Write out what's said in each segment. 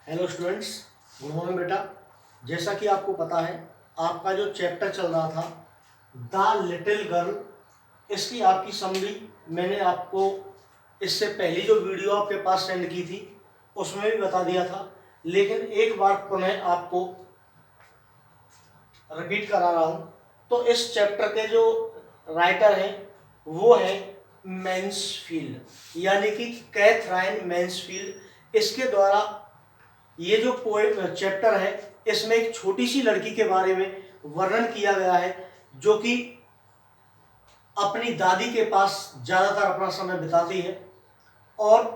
Hello students, good morning बेटा। जैसा कि आपको पता है, आपका जो चैप्टर चल रहा था द लिटिल गर्ल, इसकी आपकी समरी मैंने आपको इससे पहली जो वीडियो आपके पास सेंड की थी उसमें भी बता दिया था, लेकिन एक बार पुनः आपको रिपीट करा रहा हूँ। तो इस चैप्टर के जो राइटर हैं वो है मैन्सफील्ड, यानी कि कैथराइन मैन्सफील्ड। इसके द्वारा ये जो पोएम चैप्टर है इसमें एक छोटी सी लड़की के बारे में वर्णन किया गया है जो कि अपनी दादी के पास ज़्यादातर अपना समय बिताती है और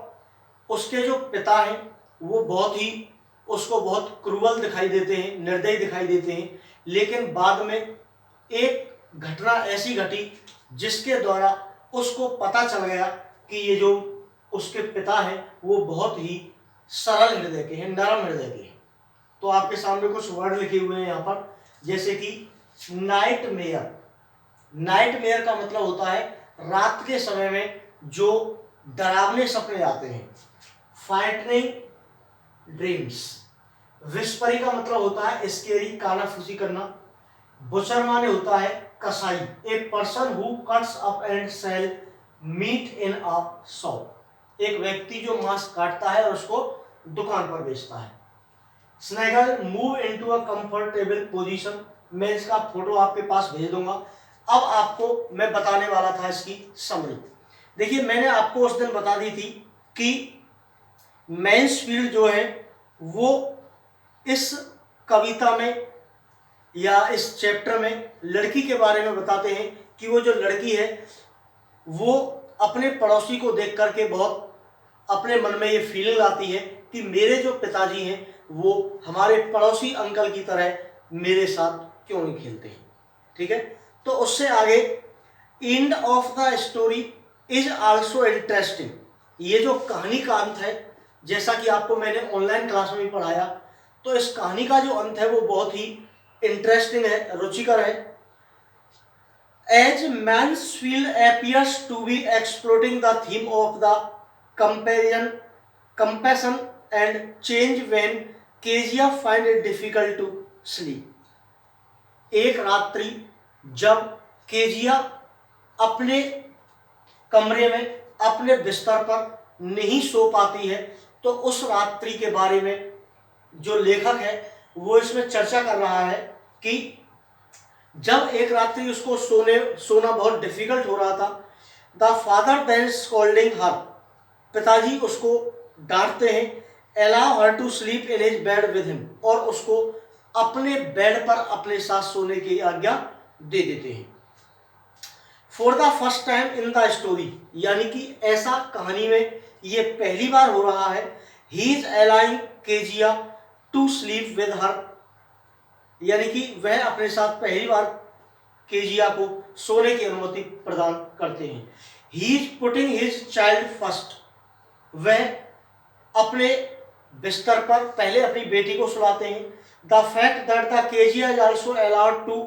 उसके जो पिता हैं वो बहुत क्रूअल दिखाई देते हैं, निर्दयी दिखाई देते हैं। लेकिन बाद में एक घटना ऐसी घटी जिसके द्वारा उसको पता चल गया कि ये जो उसके पिता हैं वो बहुत ही सरल हृदय के हैं, नरम हृदय के हैं। तो आपके सामने कुछ वर्ड लिखे हुए हैं यहाँ पर, जैसे कि नाइट मेयर। नाइट मेयर का मतलब होता है रात के समय में जो डरावने सपने आते हैं, फ्राइटनिंग ड्रीम्स। विस्परी का मतलब होता है स्केरी, कानाफूसी करना। बुचर माने होता है कसाई, a person who cuts up and sell meat in a shop. एक व्यक्ति जो मांस काटता है और उसको दुकान पर बेचता है। Snuggle, move into a comfortable position. मैं इसका फोटो आपके पास भेज दूंगा। अब आपको मैं बताने वाला था इसकी समरी। देखिए, मैंने आपको उस दिन बता दी थी कि मैन्सफील्ड जो है वो इस कविता में या इस चैप्टर में लड़की के बारे में बताते हैं कि वो जो लड़की है वो अपने पड़ोसी को देख करके बहुत अपने मन में ये फीलिंग आती है कि मेरे जो पिताजी हैं वो हमारे पड़ोसी अंकल की तरह मेरे साथ क्यों नहीं खेलते हैं। ठीक है, तो उससे आगे end of the story is also interesting. ये जो कहानी का अंत है, जैसा कि आपको मैंने ऑनलाइन क्लास में भी पढ़ाया, तो इस कहानी का जो अंत है वो बहुत ही इंटरेस्टिंग है, रुचिकर है। As Mansfield appears to be exploring the theme of the compassion and change when Kezia find it difficult to sleep. एक रात्रि जब केजिया अपने कमरे में अपने बिस्तर पर नहीं सो पाती है, तो उस रात्रि के बारे में जो लेखक है वो इसमें चर्चा कर रहा है कि जब एक रात्रि उसको सोना बहुत डिफिकल्ट हो रहा था, the father then scolding her, पिताजी उसको डांटते हैं, allow her to sleep in his bed with him, और उसको अपने बेड पर अपने साथ सोने की आज्ञा दे देते हैं। For the first time in the story, यानी कि ऐसा कहानी में ये पहली बार हो रहा है, he is allowing Kezia to sleep with her, यानी कि वह अपने साथ पहली बार केजिया को सोने की अनुमति प्रदान करते हैं। He is putting his child first, वह अपने बिस्तर पर पहले अपनी बेटी को सुलाते हैं। The fact that the Kezia is also allowed to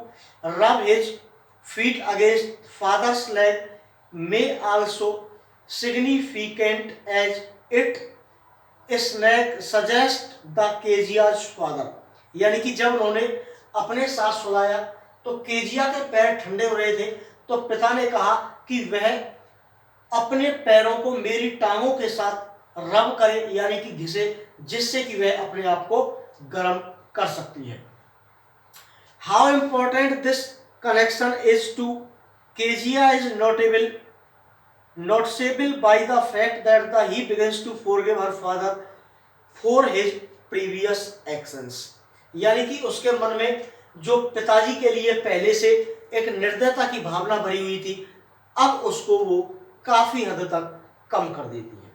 rub his feet against father's leg may also significant as it snack suggest the Kezia's father, यानी कि जब उन्होंने अपने साथ सुलाया तो केजिया के पैर ठंडे हो रहे थे, तो पिता ने कहा कि वह अपने पैरों को मेरी टांगों के साथ रब करे, यानी कि घिसे, जिससे कि वह अपने आप को गर्म कर सकती है। How important this connection is to Kezia is noticeable by the fact that he begins to forgive her father for his previous actions, यानी कि उसके मन में जो पिताजी के लिए पहले से एक निर्दयता की भावना भरी हुई थी, अब उसको वो काफी हद तक कम कर देती है।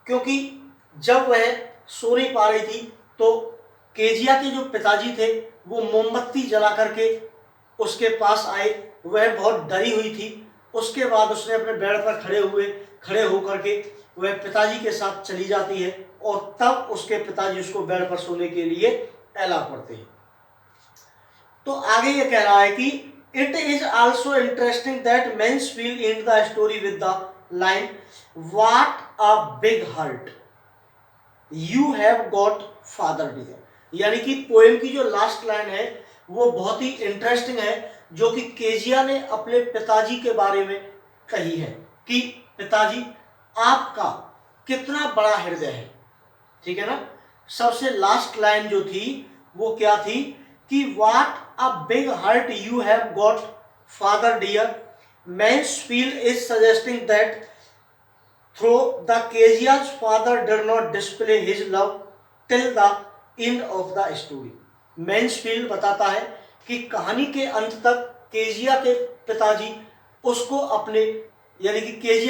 क्योंकि जब वह सो नहीं पा रही थी तो केजिया के जो पिताजी थे वो मोमबत्ती जला करके उसके पास आए, वह बहुत डरी हुई थी। उसके बाद उसने अपने बेड पर खड़े होकर के वह पिताजी के साथ चली जाती है और तब उसके पिताजी उसको बेड पर सोने के लिए अलाउ करते हैं। तो आगे ये कह रहा है कि it is also interesting that Mansfield and the story with the line what a big hurt. You have got father dear. यानी कि पोएम की जो लास्ट लाइन है वो बहुत ही इंटरेस्टिंग है, जो कि केजिया ने अपने पिताजी के बारे में कही है कि पिताजी आपका कितना बड़ा हृदय है। ठीक है ना। सबसे लास्ट लाइन जो थी वो क्या थी कि what a big heart you have got father dear, Mansfield is suggesting that through the Kezia's father did not display his love till the end of the story। Mansfield बताता है कि कहानी के अंत तक केजिया के पिताजी उसको अपने, यानी कि केजिया